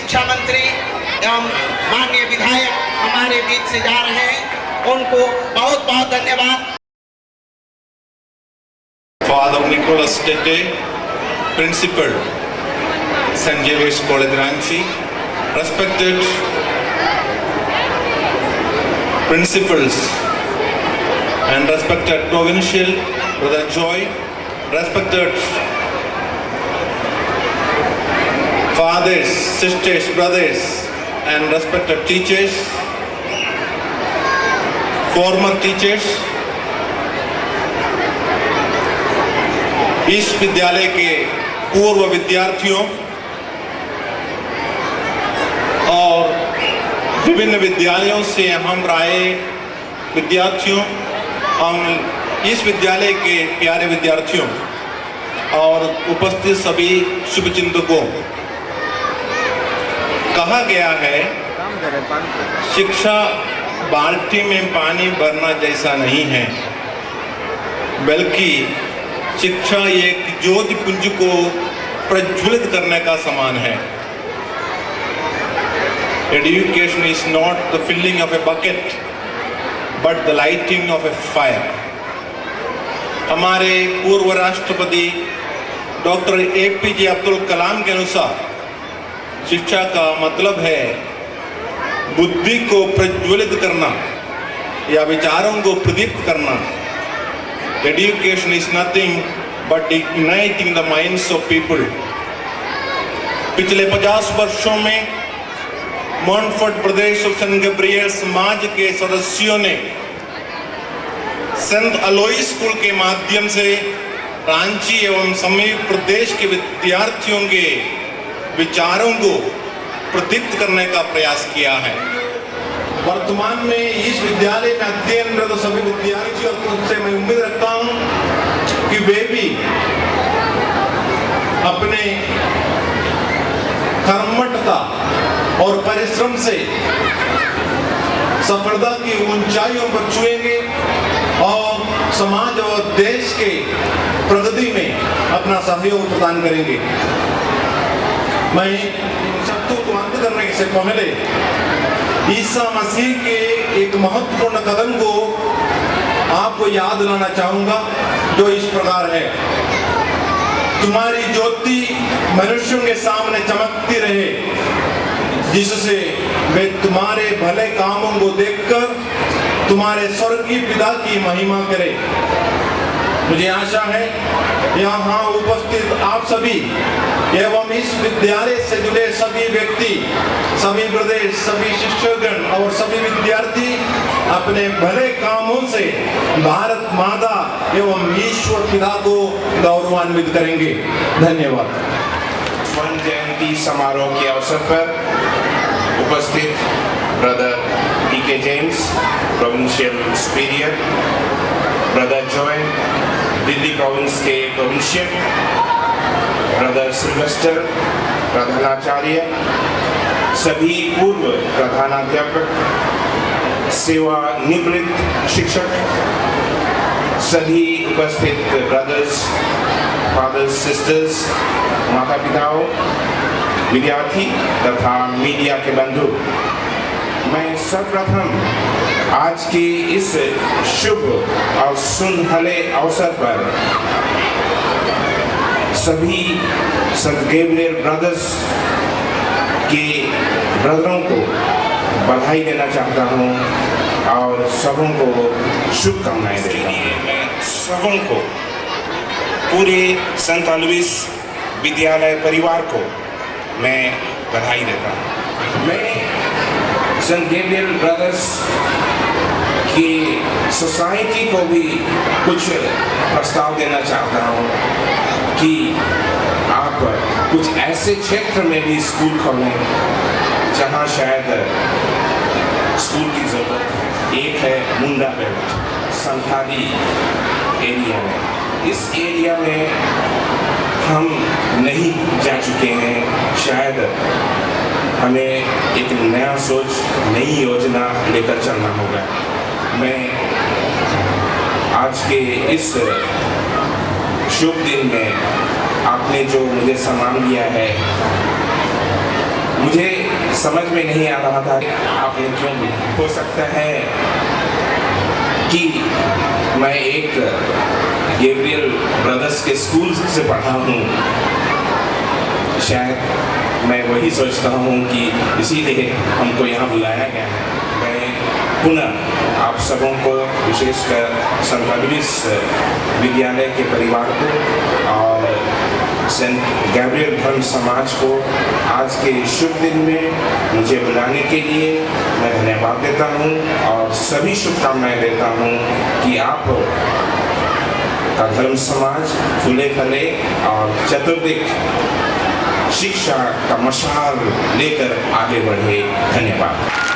शिक्षा मंत्री एवं माननीय विधायक हमारे बीच से जा रहे हैं, उनको बहुत बहुत धन्यवाद। Father Nicholas Tete, Principal, St. Xavier's College Ranchi, respected principals and respected provincial, Brother Joy, respected fathers, sisters, brothers, and respected teachers, former teachers, इस विद्यालय के पूर्व विद्यार्थियों और विभिन्न विद्यालयों से हम आए विद्यार्थियों, हम इस विद्यालय के प्यारे विद्यार्थियों और उपस्थित सभी शुभचिंतकों, कहा गया है शिक्षा बाल्टी में पानी भरना जैसा नहीं है, बल्कि शिक्षा एक ज्योति पुंज को प्रज्वलित करने का समान है। Education is not the filling of a bucket, but the lighting of a fire. हमारे पूर्व राष्ट्रपति डॉक्टर APJ अब्दुल कलाम के अनुसार शिक्षा का मतलब है बुद्धि को प्रज्वलित करना या विचारों को प्रदीप्त करना। Education is nothing but igniting the minds of people. पिछले 50 वर्षों में मॉन्टफोर्ट प्रदेश और सेंट गैब्रियल समाज के सदस्यों ने सेंट अलोइस स्कूल के माध्यम से रांची एवं समीप प्रदेश के विद्यार्थियों के विचारों को प्रदीप्त करने का प्रयास किया है। वर्तमान में इस विद्यालय में अध्ययनरत सभी विद्यार्थियों से मैं उम्मीद रखता हूं कि वे भी अपने कर्मठता और परिश्रम से सफलता की ऊंचाइयों पर छुएंगे और समाज और देश के प्रगति में अपना सहयोग प्रदान करेंगे। मैं शब्दों को अंत करने से पहले ईसा मसीह के एक महत्वपूर्ण कदम को आपको याद दिलाना चाहूंगा, जो इस प्रकार है। तुम्हारी ज्योति मनुष्यों के सामने चमकती रहे, जिससे वे तुम्हारे भले कामों को देखकर तुम्हारे स्वर्गीय पिता की महिमा करें। मुझे आशा है यहाँ उपस्थित आप सभी एवं इस विद्यालय से जुड़े सभी व्यक्ति, सभी प्रदेश, सभी शिक्षकगण और सभी विद्यार्थी अपने भले कामों से भारत माता एवं ईश्वर पिता को गौरवान्वित करेंगे। धन्यवाद। स्वर्ण जयंती समारोह के अवसर पर उपस्थित brother PK James, provincial superior, brother Joy, Delhi province के प्रोविंशियल, ब्रदर सिल्वेस्टर, प्रधानाचार्य, सभी पूर्व प्रधानाध्यापक, सेवानिवृत्त शिक्षक, सभी उपस्थित ब्रदर्स, फादर्स, सिस्टर्स, माता पिताओं, विद्यार्थी तथा मीडिया के बंधु, मैं सर्वप्रथम आज के इस शुभ और सुनहरे अवसर पर सभी सेंट गैब्रियल ब्रदर्स के ब्रदरों को बधाई देना चाहता हूँ और सबों को शुभकामनाएं देता हूँ। मैं सबों को, पूरे सेंट अलोइस विद्यालय परिवार को मैं बधाई देता हूँ। मैं सेंट गैब्रियल ब्रदर्स की सोसाइटी को भी कुछ प्रस्ताव देना चाहता हूँ कि आप कुछ ऐसे क्षेत्र में भी स्कूल खोलें जहाँ शायद स्कूल की जरूरत है। एक है मुंडा बेल्ट, संथाली एरिया में। इस एरिया में हम नहीं जा चुके हैं, शायद हमें एक नया सोच, नई योजना लेकर चलना होगा। मैं आज के इस शुभ दिन में आपने जो मुझे सम्मान दिया है, मुझे समझ में नहीं आ रहा था आपने क्यों बुलाया। हो सकता है कि मैं एक गैब्रियल ब्रदर्स के स्कूल से पढ़ा हूँ, शायद मैं वही सोचता हूँ कि इसीलिए हमको यहाँ बुलाया गया है। मैं पुनः आप सबों को, विशेषकर संत अग्निस विद्यालय के परिवार को और सेंट गैब्रियल धर्म समाज को आज के शुभ दिन में मुझे बुलाने के लिए मैं धन्यवाद देता हूँ और सभी शुभकामनाएं देता हूँ कि आप का धर्म समाज फूले फले और चतुर्दिक शिक्षा का मशाल लेकर आगे बढ़े। धन्यवाद।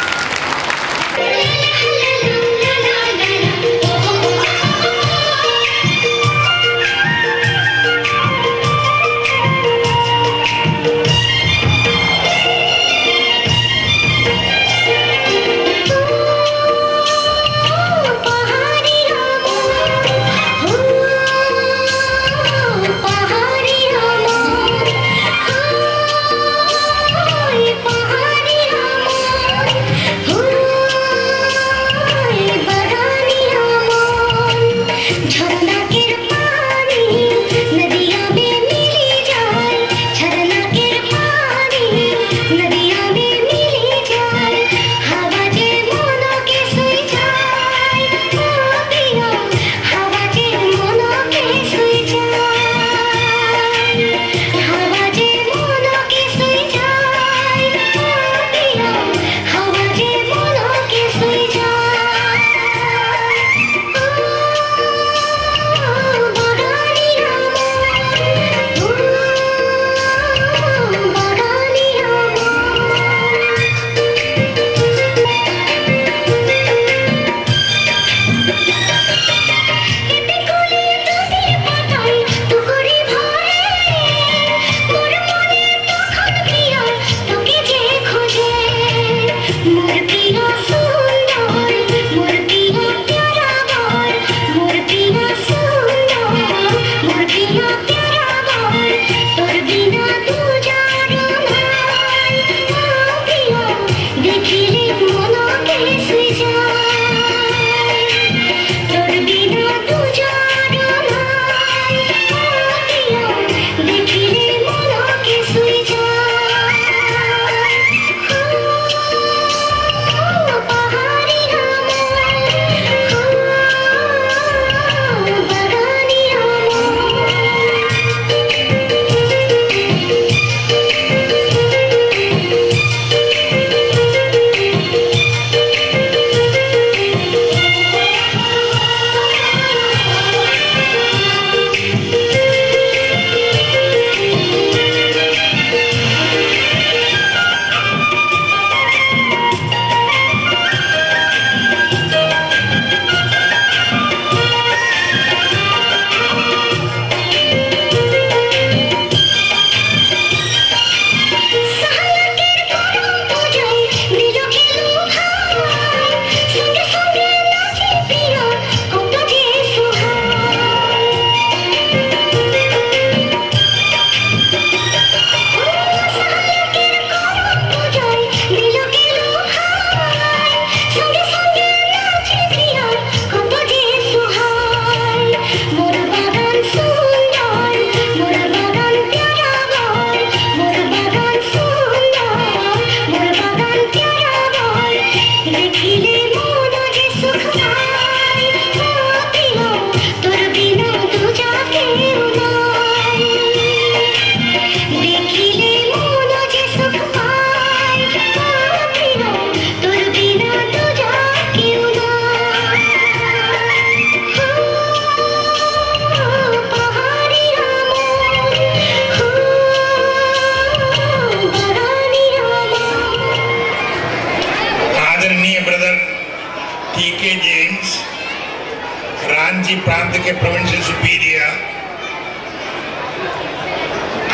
रांची प्रांत के प्रोविंशियल सुपीरियर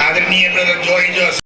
आदरणीय ब्रदर जॉय जोस